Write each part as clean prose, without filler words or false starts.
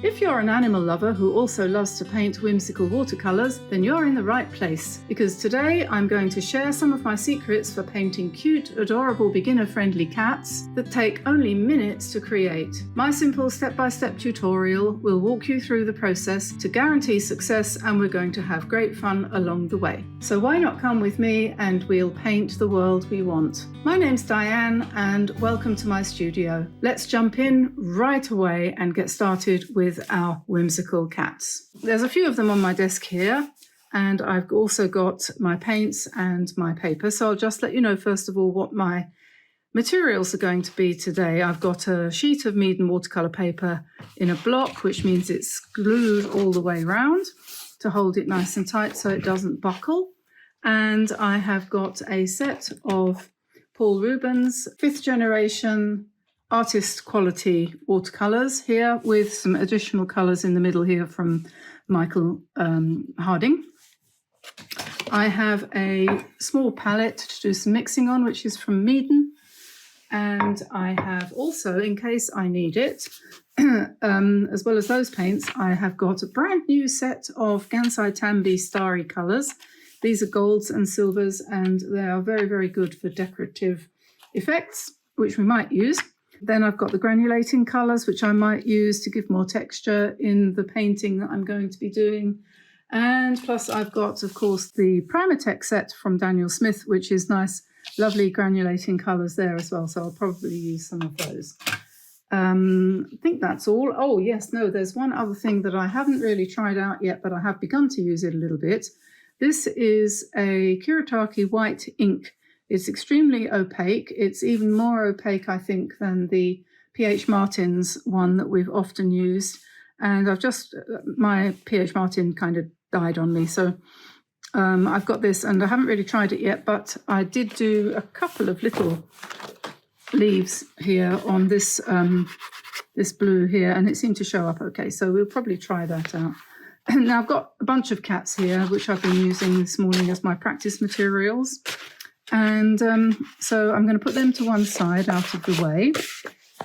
If you're an animal lover who also loves to paint whimsical watercolors, then you're in the right place, because today I'm going to share some of my secrets for painting cute, adorable, beginner-friendly cats that take only minutes to create. My simple step-by-step tutorial will walk you through the process to guarantee success, and we're going to have great fun along the way. So why not come with me and we'll paint the world we want. My name's Diane and welcome to my studio. Let's jump in right away and get started with our whimsical cats. There's a few of them on my desk here, and I've also got my paints and my paper. So I'll just let you know first of all what my materials are going to be today. I've got a sheet of Meaden watercolor paper in a block, which means it's glued all the way around to hold it nice and tight so it doesn't buckle. And I have got a set of Paul Rubens 5th generation artist quality watercolors here with some additional colors in the middle here from Michael Harding. I have a small palette to do some mixing on, which is from Meaden. And I have also, in case I need it, as well as those paints, I have got a brand new set of Gansai Tambi starry colors. These are golds and silvers, and they are very, very good for decorative effects, which we might use. Then I've got the granulating colours, which I might use to give more texture in the painting that I'm going to be doing. And plus I've got, of course, the Primatech set from Daniel Smith, which is nice, lovely granulating colours there as well. So I'll probably use some of those. I think that's all. Oh, yes, no, there's one other thing that I haven't really tried out yet, but I have begun to use it a little bit. This is a Kuretake white ink. It's extremely opaque. It's even more opaque, I think, than the P.H. Martin's one that we've often used. And my P.H. Martin kind of died on me. So I've got this, and I haven't really tried it yet, but I did do a couple of little leaves here on this, this blue here, and it seemed to show up okay. So we'll probably try that out. Now I've got a bunch of cats here, which I've been using this morning as my practice materials. And so I'm going to put them to one side out of the way,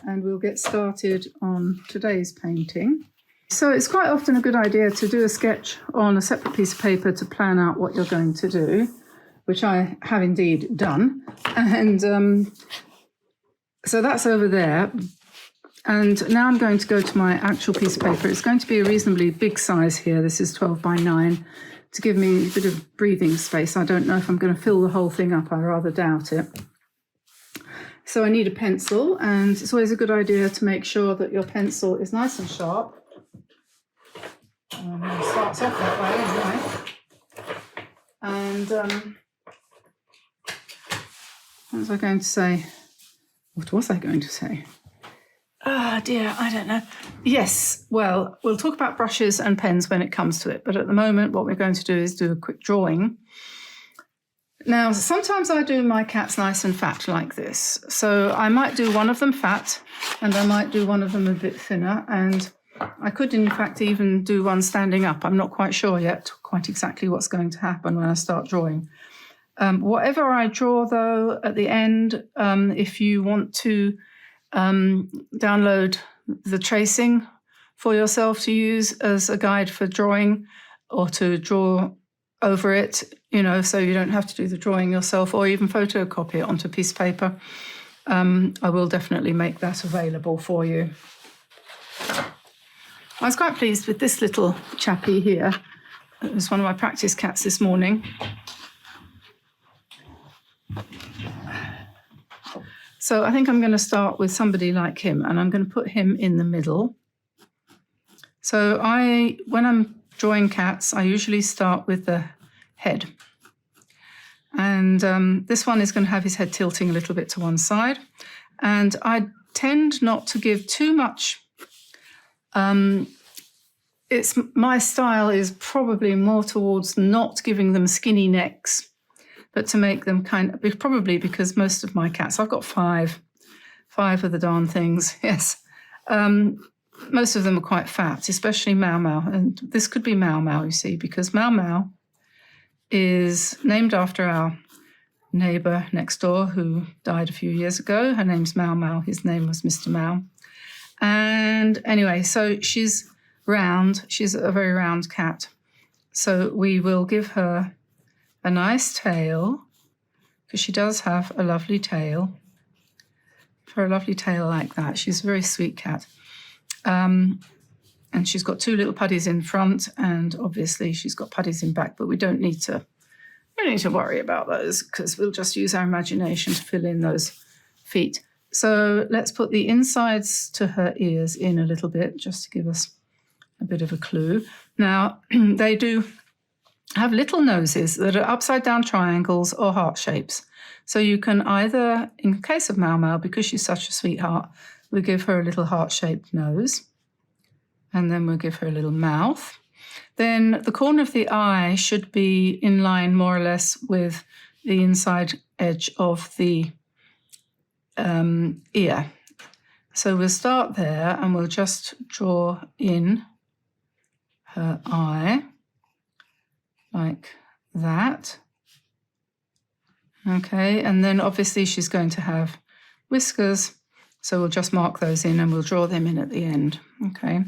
and we'll get started on today's painting. So it's quite often a good idea to do a sketch on a separate piece of paper to plan out what you're going to do, which I have indeed done. And so that's over there. And now I'm going to go to my actual piece of paper. It's going to be a reasonably big size here. This is 12 by 9. To give me a bit of breathing space. I don't know if I'm going to fill the whole thing up. I rather doubt it. So I need a pencil, and it's always a good idea to make sure that your pencil is nice and sharp. It starts off that way anyway. And what was I going to say? What was I going to say? Ah, dear, I don't know. Yes, well, we'll talk about brushes and pens when it comes to it. But at the moment, what we're going to do is do a quick drawing. Now, sometimes I do my cats nice and fat like this. So I might do one of them fat, and I might do one of them a bit thinner. And I could, in fact, even do one standing up. I'm not quite sure yet quite exactly what's going to happen when I start drawing. Whatever I draw, though, at the end, if you want to download the tracing for yourself to use as a guide for drawing, or to draw over it, so you don't have to do the drawing yourself, or even photocopy it onto a piece of paper. I will definitely make that available for you. I was quite pleased with this little chappie here. It was one of my practice cats this morning. So I think I'm going to start with somebody like him, and I'm going to put him in the middle. So when I'm drawing cats, I usually start with the head. And this one is going to have his head tilting a little bit to one side. And I tend not to give too much. My style is probably more towards not giving them skinny necks, but to make them probably because most of my cats, I've got five of the darn things, yes. Most of them are quite fat, especially Mau Mau. And this could be Mau Mau, you see, because Mau Mau is named after our neighbour next door who died a few years ago. Her name's Mau Mau. His name was Mr. Mau. And anyway, so she's round. She's a very round cat. So we will give her a nice tail, because she does have a lovely tail. For a lovely tail like that. She's a very sweet cat. And she's got two little puddies in front, and obviously she's got puddies in back, but we don't need to worry about those, because we'll just use our imagination to fill in those feet. So let's put the insides to her ears in a little bit, just to give us a bit of a clue. Now, they do have little noses that are upside down triangles or heart shapes. So you can either, in case of Mau Mau, because she's such a sweetheart, we give her a little heart-shaped nose, and then we'll give her a little mouth. Then the corner of the eye should be in line more or less with the inside edge of the ear. So we'll start there, and we'll just draw in her eye like that. Okay, and then obviously she's going to have whiskers, so we'll just mark those in and we'll draw them in at the end. Okay,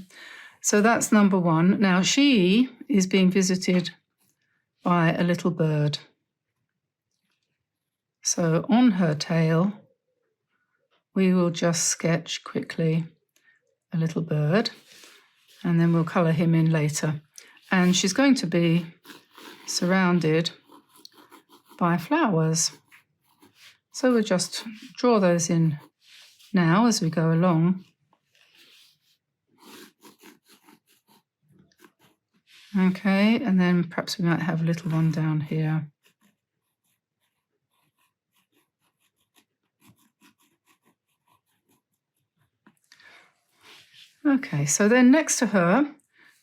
so that's number one. Now she is being visited by a little bird. So on her tail, we will just sketch quickly a little bird, and then we'll colour him in later. And she's going to be surrounded by flowers. So we'll just draw those in now as we go along. Okay, and then perhaps we might have a little one down here. Okay, so then next to her,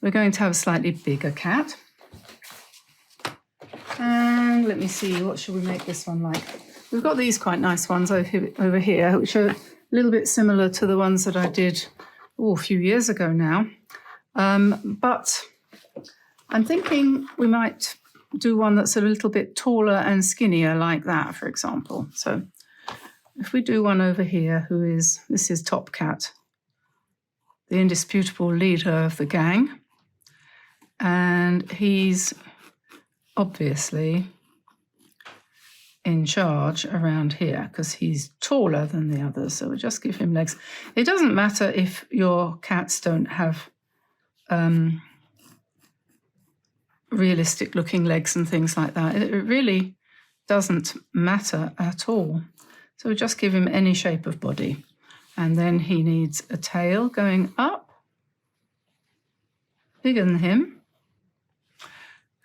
we're going to have a slightly bigger cat. And let me see, what should we make this one like? We've got these quite nice ones over here, which are a little bit similar to the ones that I did a few years ago now. But I'm thinking we might do one that's a little bit taller and skinnier like that, for example. So if we do one over here, this is Top Cat, the indisputable leader of the gang. And he's obviously in charge around here because he's taller than the others. So we'll just give him legs. It doesn't matter if your cats don't have realistic looking legs and things like that. It really doesn't matter at all. So we'll just give him any shape of body. And then he needs a tail going up, bigger than him.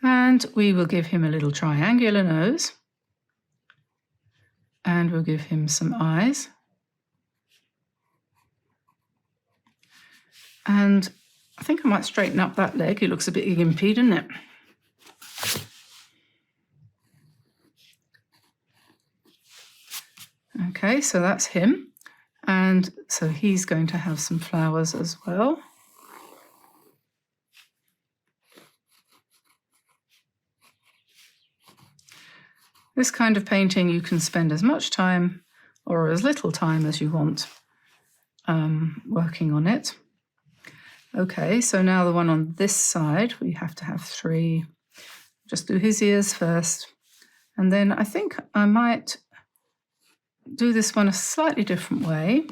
And we will give him a little triangular nose. And we'll give him some eyes. And I think I might straighten up that leg. It looks a bit gimpy, doesn't it? Okay, so that's him. And so he's going to have some flowers as well. This kind of painting, you can spend as much time or as little time as you want working on it. Okay, so now the one on this side, we have to have 3. Just do his ears first. And then I think I might do this one a slightly different way.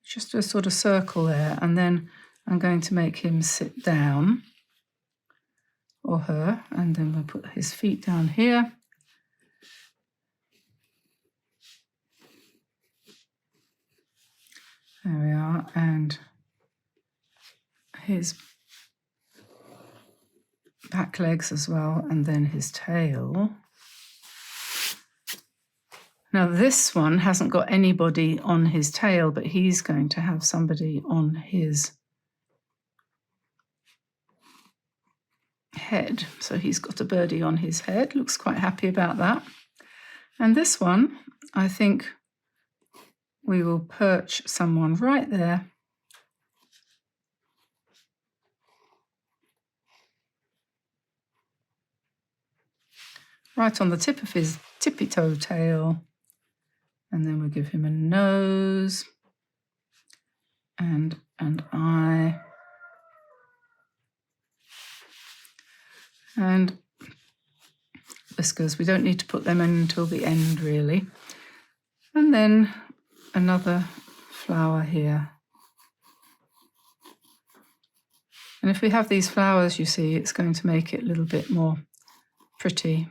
Just a sort of circle there, and then I'm going to make him sit down, or her, and then we'll put his feet down here. There we are, and his back legs as well, and then his tail. Now this one hasn't got anybody on his tail, but he's going to have somebody on his head. So he's got a birdie on his head, looks quite happy about that. And this one, I think we will perch someone right there. Right on the tip of his tippy-toe tail. And then we'll give him a nose. and an eye. And whiskers, we don't need to put them in until the end really. And then another flower here. And if we have these flowers, you see, it's going to make it a little bit more pretty.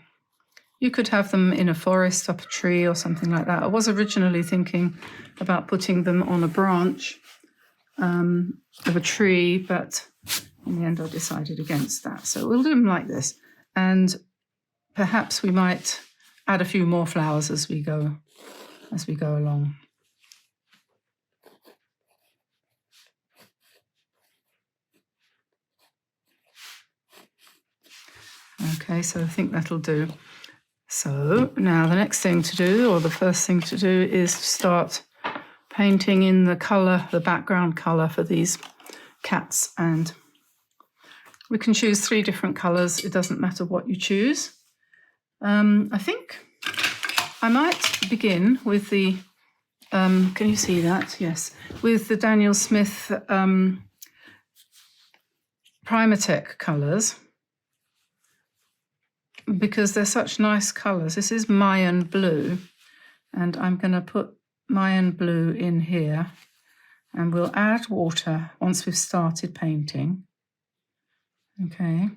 You could have them in a forest, up a tree or something like that. I was originally thinking about putting them on a branch of a tree, but in the end I decided against that. So we'll do them like this. And perhaps we might add a few more flowers as we go along. Okay, so I think that'll do. So now the next thing to do, or the first thing to do, is to start painting in the colour, the background colour for these cats. And we can choose 3 different colours. It doesn't matter what you choose. I think I might begin with the, can you see that? Yes. With the Daniel Smith Primatech colours, because they're such nice colours. This is Mayan blue, and I'm going to put Mayan blue in here, and we'll add water once we've started painting. Okay.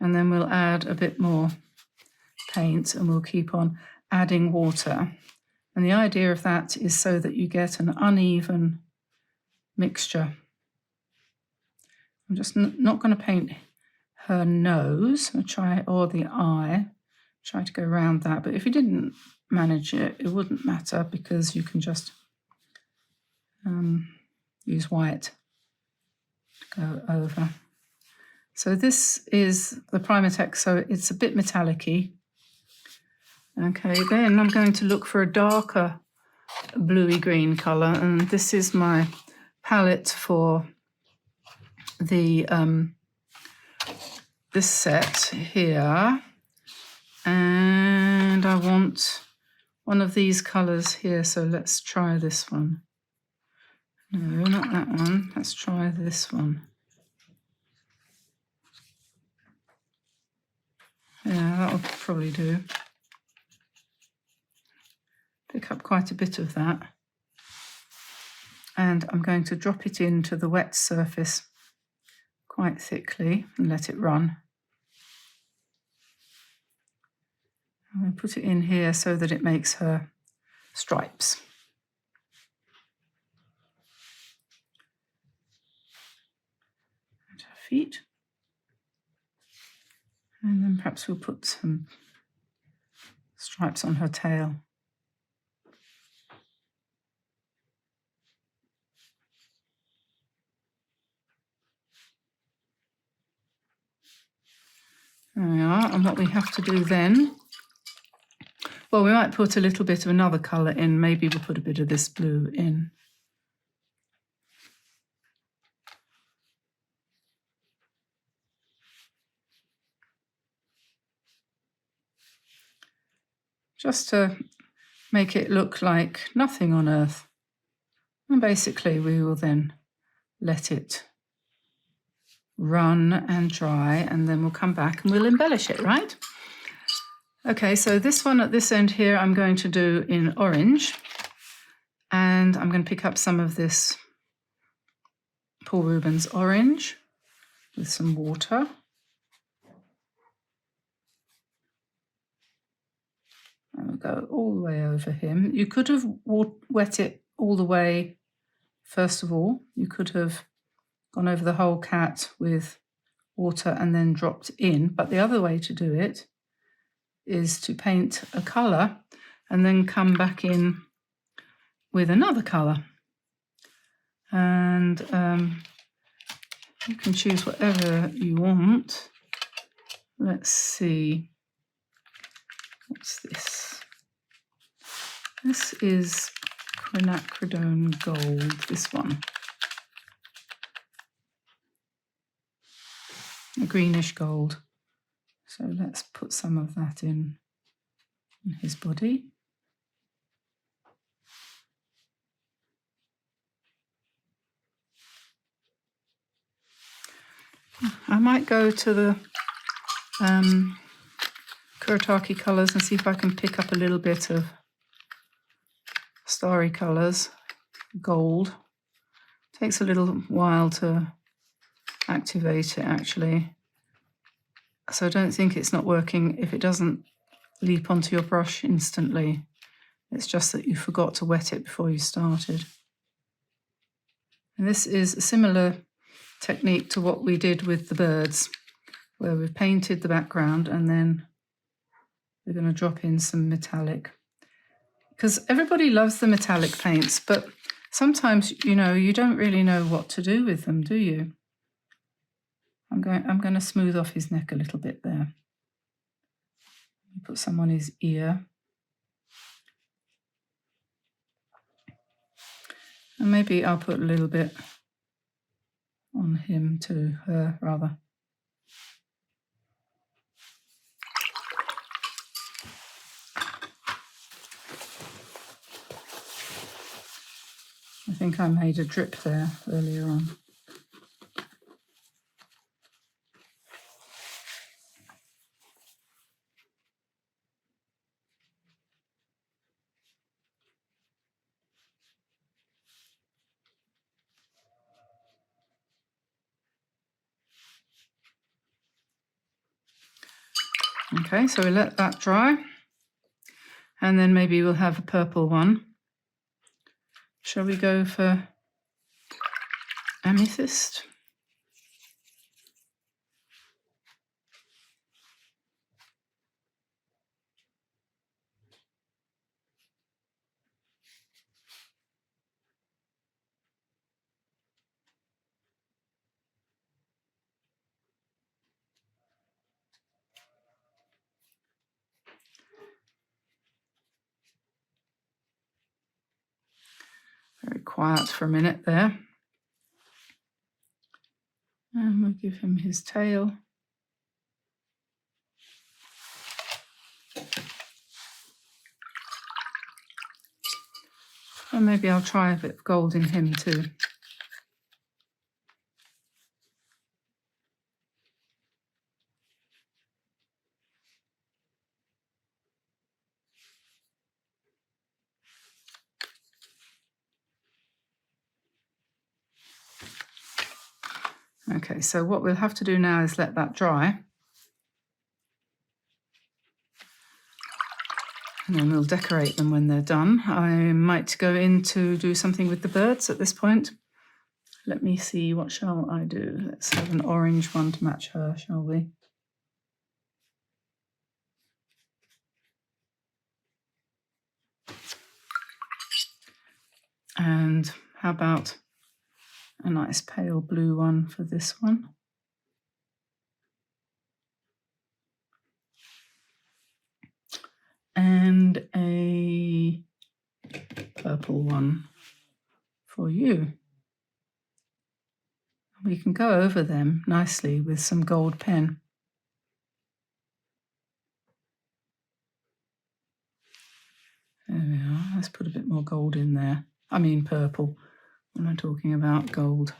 And then we'll add a bit more paint, and we'll keep on adding water. And the idea of that is so that you get an uneven mixture. I'm just not going to paint her nose, or the eye, try to go around that. But if you didn't manage it, it wouldn't matter, because you can just use white to go over. So this is the Primatech, so it's a bit metallic-y. Okay, then I'm going to look for a darker bluey green colour, and this is my palette for the this set here, and I want one of these colours here, so let's try this one. No, not that one. Let's try this one. Yeah, that will probably do. Pick up quite a bit of that. And I'm going to drop it into the wet surface quite thickly and let it run. I'm going to put it in here so that it makes her stripes. And her feet. And then perhaps we'll put some stripes on her tail. There we are. And what we have to do then, well, we might put a little bit of another colour in. Maybe we'll put a bit of this blue in. Just to make it look like nothing on earth. And basically we will then let it run and dry, and then we'll come back and we'll embellish it, right? Okay, so this one at this end here I'm going to do in orange, and I'm going to pick up some of this Paul Rubens orange with some water. And we'll go all the way over him. You could have wet it all the way, first of all. You could have gone over the whole cat with water and then dropped in. But the other way to do it is to paint a colour and then come back in with another colour. And you can choose whatever you want. Let's see. What's this? This is quinacridone gold, this one. A greenish gold. So let's put some of that in his body. I might go to the Kuretake colours and see if I can pick up a little bit of starry colours, gold. Takes a little while to activate it actually, so I don't think it's not working if it doesn't leap onto your brush instantly. It's just that you forgot to wet it before you started. And this is a similar technique to what we did with the birds, where we've painted the background and then we're going to drop in some metallic. Because everybody loves the metallic paints, but sometimes, you know, you don't really know what to do with them, do you? I'm going to smooth off his neck a little bit there. Put some on his ear. And maybe I'll put a little bit on him too, her rather. I think I made a drip there earlier on. Okay, so we let that dry, and then maybe we'll have a purple one. Shall we go for amethyst? Very quiet for a minute there. And we'll give him his tail. And maybe I'll try a bit of gold in him too. Okay, so what we'll have to do now is let that dry. And then we'll decorate them when they're done. I might go in to do something with the birds at this point. Let me see, what shall I do? Let's have an orange one to match her, shall we? And how about a nice pale blue one for this one? And a purple one for you. We can go over them nicely with some gold pen. There we are. Let's put a bit more gold in there. I mean purple. When I'm talking about gold.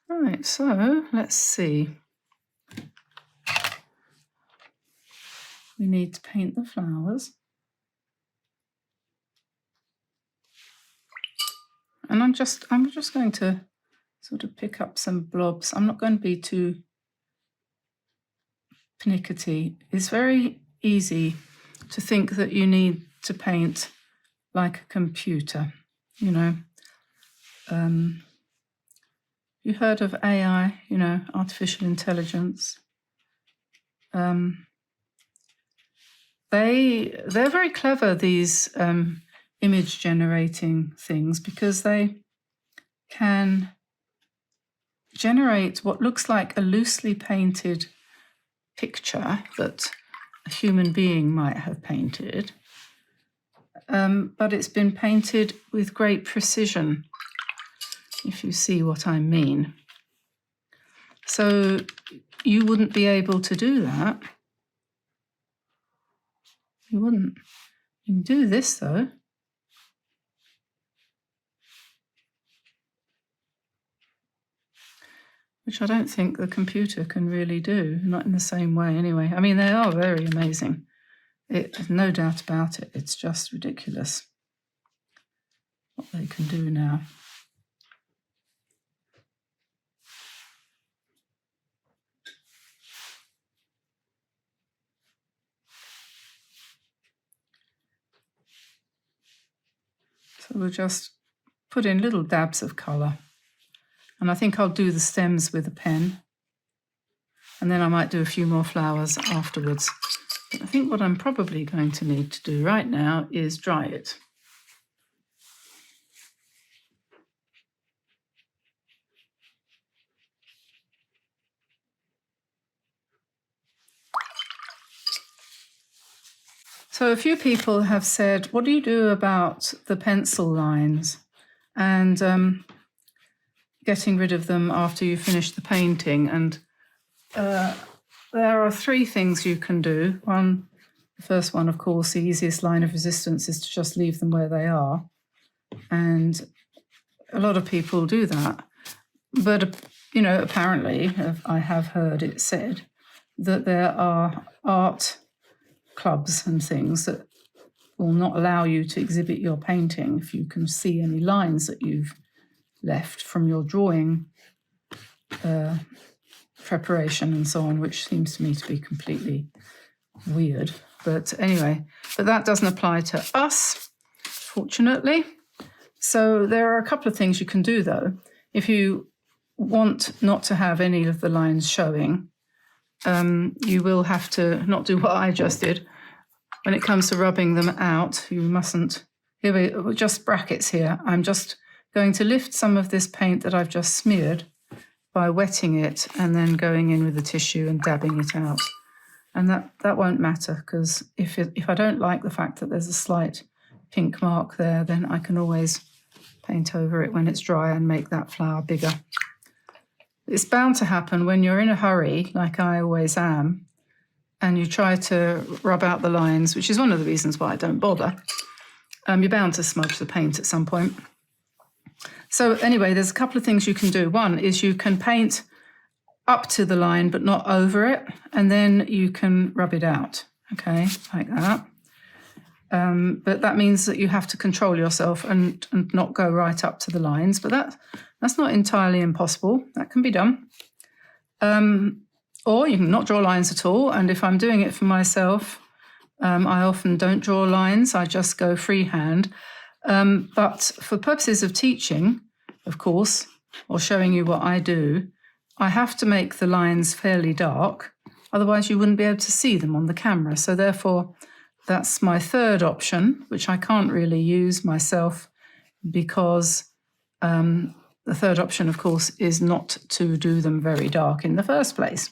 Right, so let's see. We need to paint the flowers. And I'm just going to sort of pick up some blobs. I'm not going to be too pernickety. It's very easy to think that you need to paint like a computer, you know. You heard of AI, you know, artificial intelligence. They're very clever, these image generating things, because they can generate what looks like a loosely painted picture that a human being might have painted, but it's been painted with great precision, if you see what I mean. So you wouldn't be able to do that. You wouldn't. You can do this though. Which I don't think the computer can really do, not in the same way anyway. I mean, they are very amazing. There's no doubt about it. It's just ridiculous what they can do now. So we'll just put in little dabs of colour. And I think I'll do the stems with a pen. And then I might do a few more flowers afterwards. But I think what I'm probably going to need to do right now is dry it. So a few people have said, what do you do about the pencil lines and getting rid of them after you finish the painting? And there are three things you can do. The first one, of course, the easiest line of resistance is to just leave them where they are. And a lot of people do that. But, you know, apparently, I have heard it said that there are art clubs and things that will not allow you to exhibit your painting if you can see any lines that you've left from your drawing preparation and so on, which seems to me to be completely weird. But anyway, but that doesn't apply to us, fortunately. So there are a couple of things you can do, though. If you want not to have any of the lines showing, you will have to not do what I just did. When it comes to rubbing them out, you mustn't. Here we just brackets here. I'm just going to lift some of this paint that I've just smeared by wetting it and then going in with the tissue and dabbing it out. And that won't matter, because if I don't like the fact that there's a slight pink mark there, then I can always paint over it when it's dry and make that flower bigger. It's bound to happen when you're in a hurry, like I always am, and you try to rub out the lines, which is one of the reasons why I don't bother. You're bound to smudge the paint at some point. So anyway, there's a couple of things you can do. One is you can paint up to the line but not over it, and then you can rub it out, okay, like that. But that means that you have to control yourself and not go right up to the lines, but that's not entirely impossible. That can be done. Or you can not draw lines at all, and if I'm doing it for myself, I often don't draw lines, I just go freehand. But for purposes of teaching, of course, or showing you what I do, I have to make the lines fairly dark, otherwise you wouldn't be able to see them on the camera. So therefore, that's my third option, which I can't really use myself because the third option, of course, is not to do them very dark in the first place.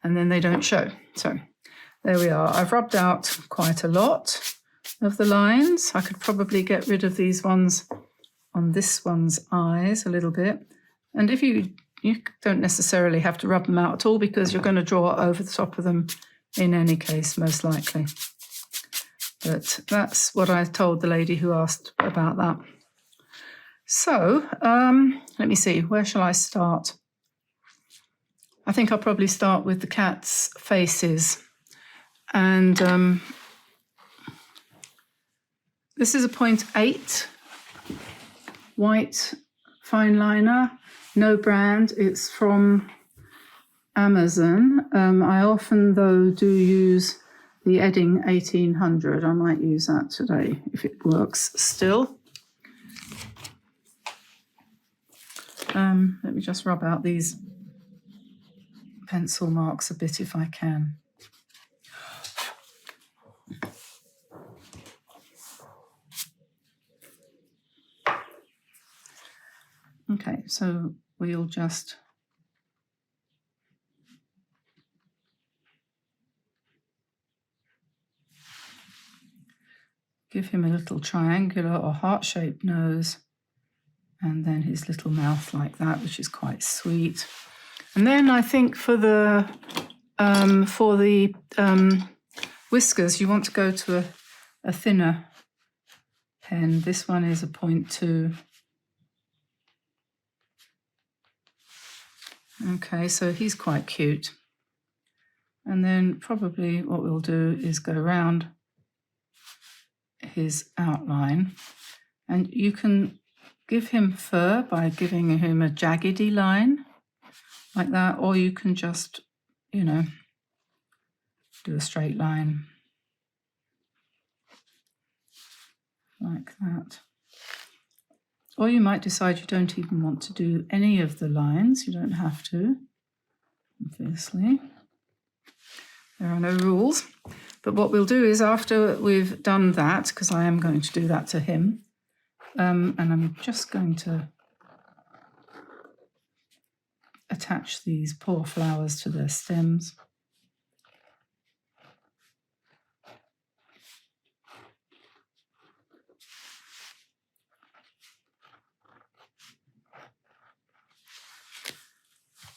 And then they don't show. So there we are. I've rubbed out quite a lot of the lines. I could probably get rid of these ones on this one's eyes a little bit. And if you don't necessarily have to rub them out at all, because you're going to draw over the top of them in any case, most likely. But that's what I told the lady who asked about that. So let me see, where shall I start? I think I'll probably start with the cat's faces. And this is a 0.8 white fine liner, no brand. It's from Amazon. I often, though, do use the Edding 1800. I might use that today if it works still. Let me just rub out these pencil marks a bit if I can. Okay, so we'll just give him a little triangular or heart-shaped nose, and then his little mouth like that, which is quite sweet. And then I think for the whiskers, you want to go to a thinner pen. This one is a 0.2. Okay, so he's quite cute. And then probably what we'll do is go around his outline. And you can give him fur by giving him a jaggedy line like that, or you can just, you know, do a straight line like that. Or you might decide you don't even want to do any of the lines. You don't have to, obviously. There are no rules. But what we'll do is after we've done that, because I am going to do that to him, and I'm just going to attach these poor flowers to their stems.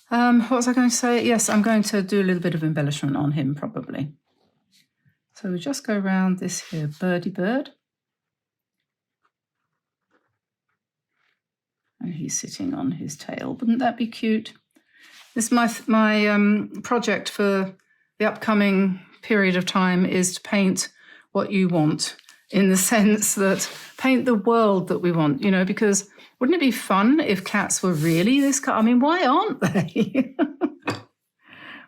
What was I going to say? Yes, I'm going to do a little bit of embellishment on him probably. So we just go around this here birdie bird. And he's sitting on his tail. Wouldn't that be cute? This is my project for the upcoming period of time is to paint what you want, in the sense that paint the world that we want, you know, because wouldn't it be fun if cats were really this colour? I mean, why aren't they?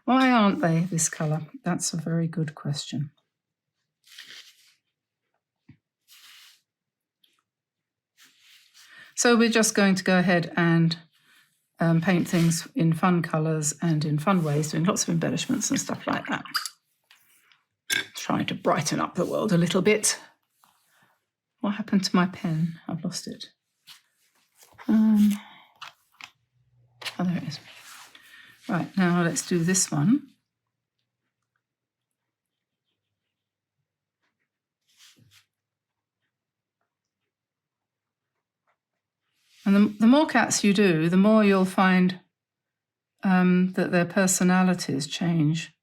Why aren't they this colour? That's a very good question. So we're just going to go ahead and paint things in fun colours and in fun ways, doing lots of embellishments and stuff like that. Trying to brighten up the world a little bit. What happened to my pen? I've lost it. Oh, there it is. Right, now let's do this one. And the more cats you do, the more you'll find that their personalities change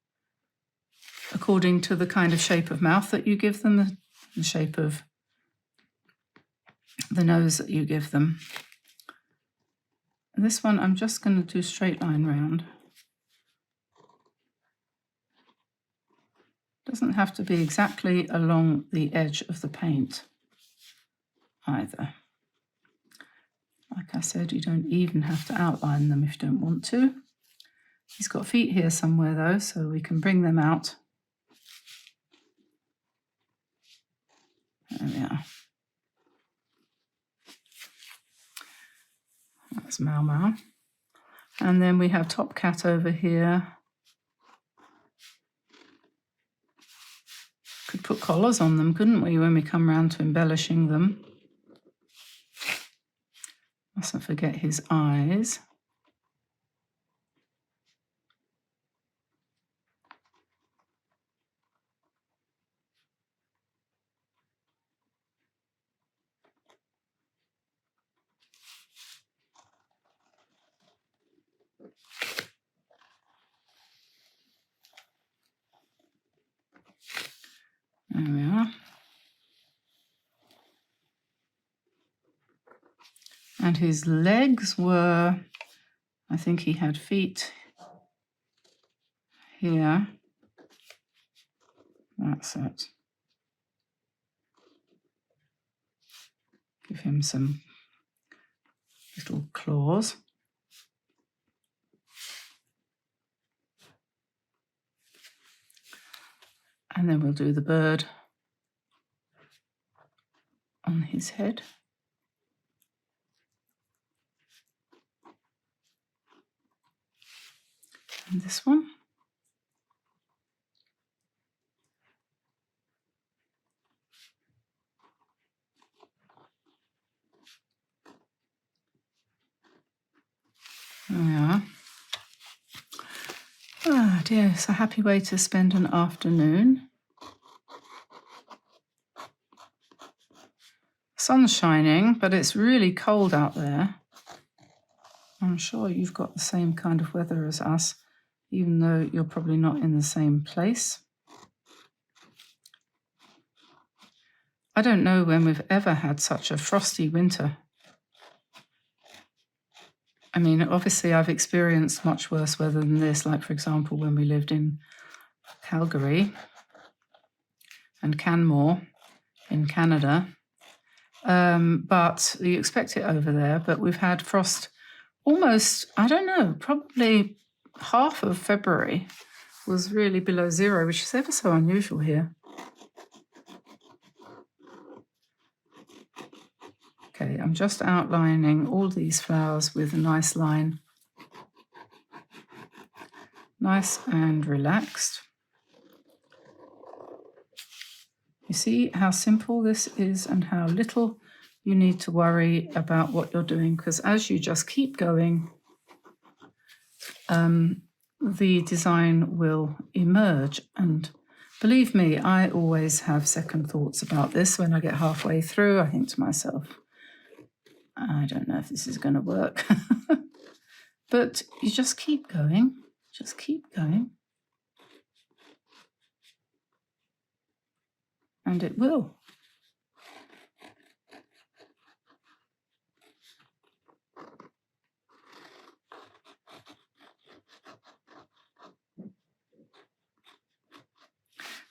according to the kind of shape of mouth that you give them, the shape of the nose that you give them. And this one, I'm just going to do straight line round. Doesn't have to be exactly along the edge of the paint either. Like I said, you don't even have to outline them if you don't want to. He's got feet here somewhere though, so we can bring them out. There we are. That's Mau Mau. And then we have Top Cat over here. Could put collars on them, couldn't we, when we come round to embellishing them? Mustn't forget his eyes. There we are. And his legs were, I think he had feet here. That's it. Give him some little claws. And then we'll do the bird on his head. And this one. There we are. Ah, dear, it's a happy way to spend an afternoon. Sun's shining, but it's really cold out there. I'm sure you've got the same kind of weather as us, even though you're probably not in the same place. I don't know when we've ever had such a frosty winter. I mean, obviously I've experienced much worse weather than this, like for example when we lived in Calgary and Canmore in Canada. But you expect it over there, but we've had frost almost, I don't know, probably half of February was really below zero, which is ever so unusual here. Okay, I'm just outlining all these flowers with a nice line. Nice and relaxed. You see how simple this is and how little you need to worry about what you're doing, because as you just keep going, the design will emerge. And believe me, I always have second thoughts about this. When I get halfway through, I think to myself, I don't know if this is going to work. But you just keep going, just keep going. And it will.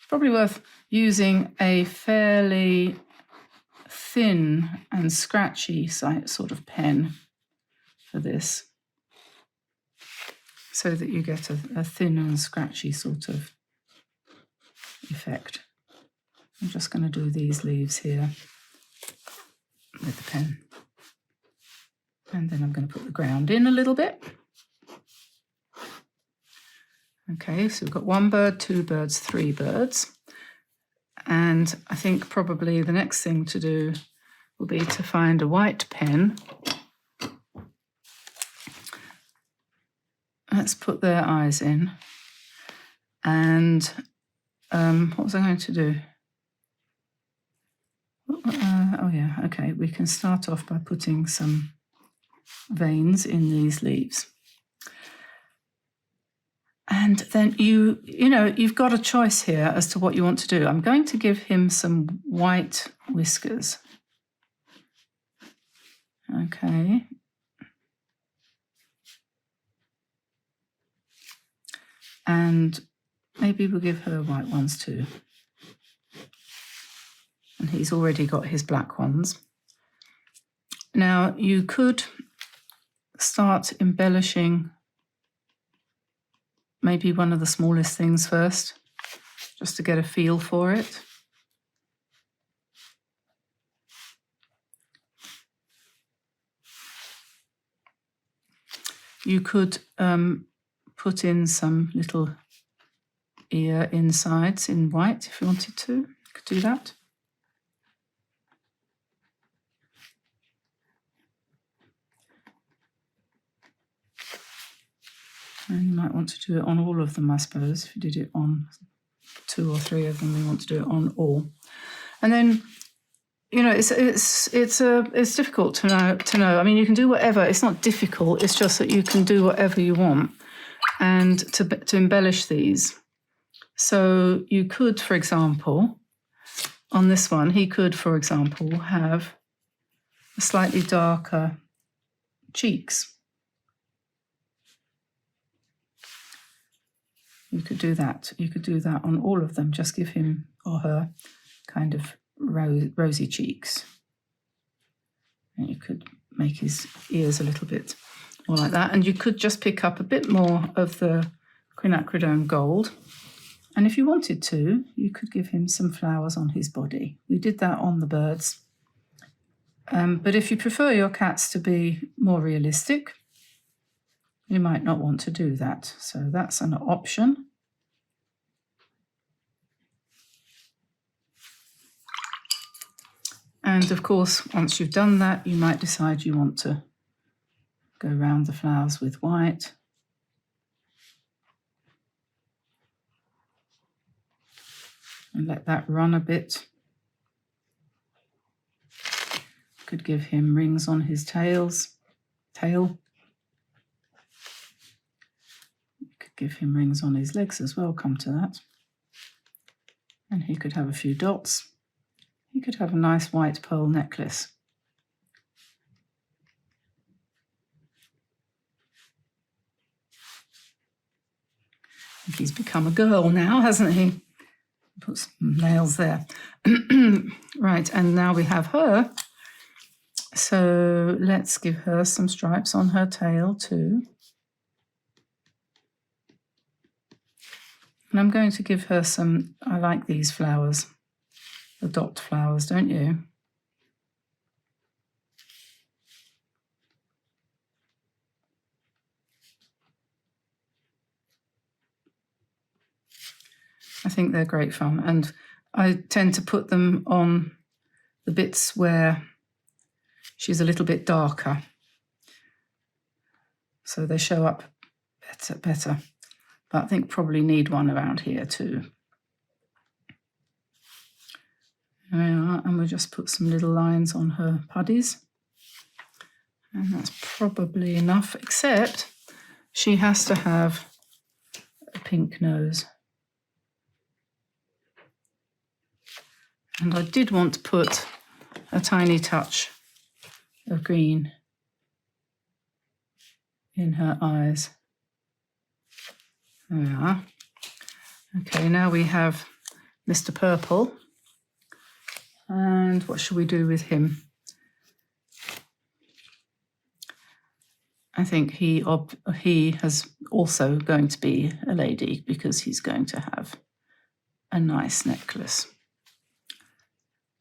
Probably worth using a fairly thin and scratchy sort of pen for this, so that you get a thin and scratchy sort of effect. I'm just going to do these leaves here with the pen. And then I'm going to put the ground in a little bit. Okay, so we've got 1 bird, 2 birds, 3 birds. And I think probably the next thing to do will be to find a white pen. Let's put their eyes in. And what was I going to do? Oh yeah, okay, we can start off by putting some veins in these leaves. And then you've got a choice here as to what you want to do. I'm going to give him some white whiskers. Okay. And maybe we'll give her white ones too. And he's already got his black ones. Now you could start embellishing maybe one of the smallest things first, just to get a feel for it. You could put in some little ear insides in white if you wanted to. You could do that. And you might want to do it on all of them, I suppose. If you did it on 2 or 3 of them, you want to do it on all. And then, it's difficult to know. I mean, you can do whatever. It's not difficult. It's just that you can do whatever you want, and to embellish these. So you could, for example, on this one, he could, for example, have a slightly darker cheeks. You could do that. You could do that on all of them. Just give him or her kind of rosy cheeks. And you could make his ears a little bit more like that. And you could just pick up a bit more of the quinacridone gold. And if you wanted to, you could give him some flowers on his body. We did that on the birds. But if you prefer your cats to be more realistic, you might not want to do that. So that's an option. And of course, once you've done that, you might decide you want to go around the flowers with white. And let that run a bit. Could give him rings on his tail. Give him rings on his legs as well, come to that. And he could have a few dots. He could have a nice white pearl necklace. He's become a girl now, hasn't he? Put some nails there. Right, and now we have her. So let's give her some stripes on her tail too. And I'm going to give her some, I like these flowers, the dot flowers, don't you? I think they're great fun, and I tend to put them on the bits where she's a little bit darker, so they show up better. But I think probably need one around here too. There we are, and we'll just put some little lines on her puddies, and that's probably enough, except she has to have a pink nose. And I did want to put a tiny touch of green in her eyes. There we are. Okay, now we have Mr. Purple. And what shall we do with him? I think he is also going to be a lady because he's going to have a nice necklace.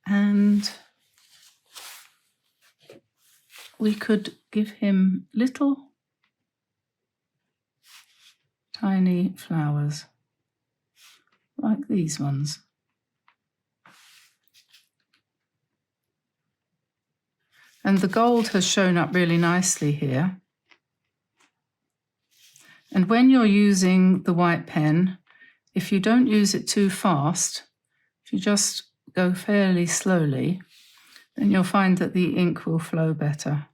And we could give him little tiny flowers like these ones. And the gold has shown up really nicely here. And when you're using the white pen, if you don't use it too fast, if you just go fairly slowly, then you'll find that the ink will flow better.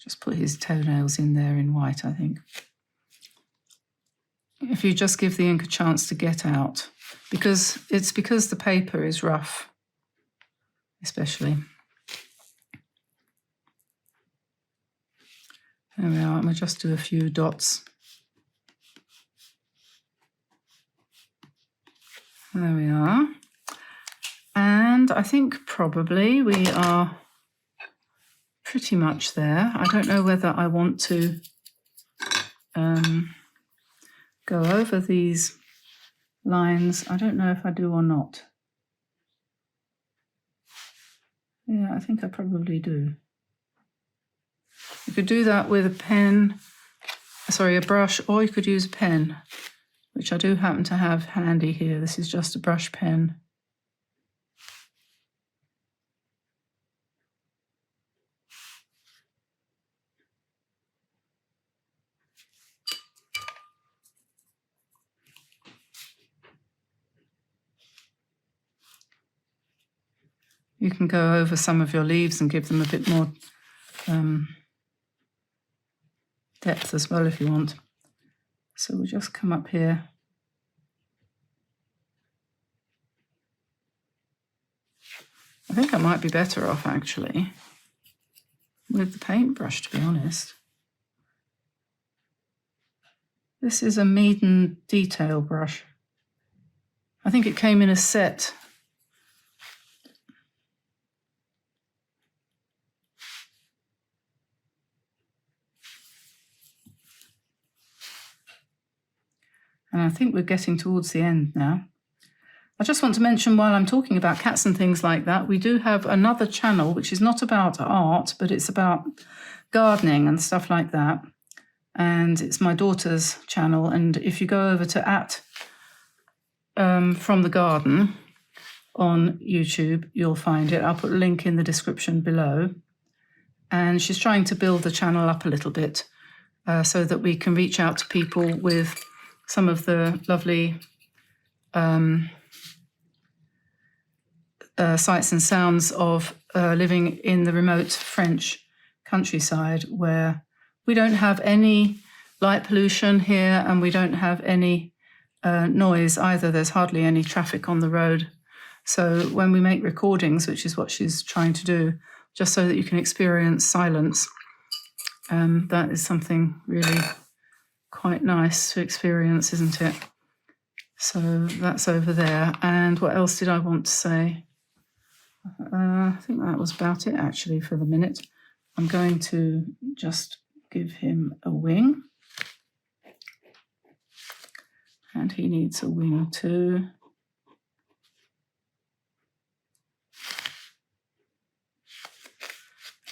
Just put his toenails in there in white, I think. If you just give the ink a chance to get out, because the paper is rough, especially. There we are, and we'll just do a few dots. There we are. And I think probably we are pretty much there. I don't know whether I want to go over these lines. I don't know if I do or not. Yeah, I think I probably do. You could do that with a brush, or you could use a pen, which I do happen to have handy here. This is just a brush pen. You can go over some of your leaves and give them a bit more depth as well if you want. So we'll just come up here. I think I might be better off actually with the paintbrush, to be honest. This is a Meaden detail brush. I think it came in a set. And I think we're getting towards the end now. I just want to mention, while I'm talking about cats and things like that, we do have another channel which is not about art, but it's about gardening and stuff like that. And it's my daughter's channel. And if you go over to From the Garden on YouTube, you'll find it. I'll put a link in the description below. And she's trying to build the channel up a little bit so that we can reach out to people with some of the lovely sights and sounds of living in the remote French countryside, where we don't have any light pollution here and we don't have any noise either. There's hardly any traffic on the road. So when we make recordings, which is what she's trying to do, just so that you can experience silence, that is something really quite nice to experience, isn't it? So that's over there. And what else did I want to say? I think that was about it, actually, for the minute. I'm going to just give him a wing. And he needs a wing too.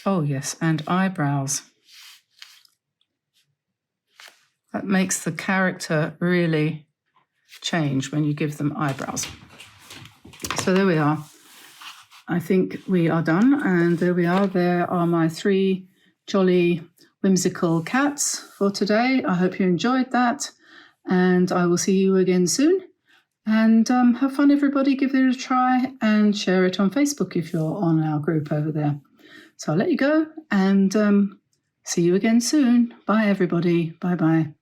Oh yes, and eyebrows. That makes the character really change when you give them eyebrows. So there we are. I think we are done, and there we are. There are my 3 jolly whimsical cats for today. I hope you enjoyed that, and I will see you again soon. And have fun, everybody. Give it a try and share it on Facebook if you're on our group over there. So I'll let you go and see you again soon. Bye, everybody. Bye-bye.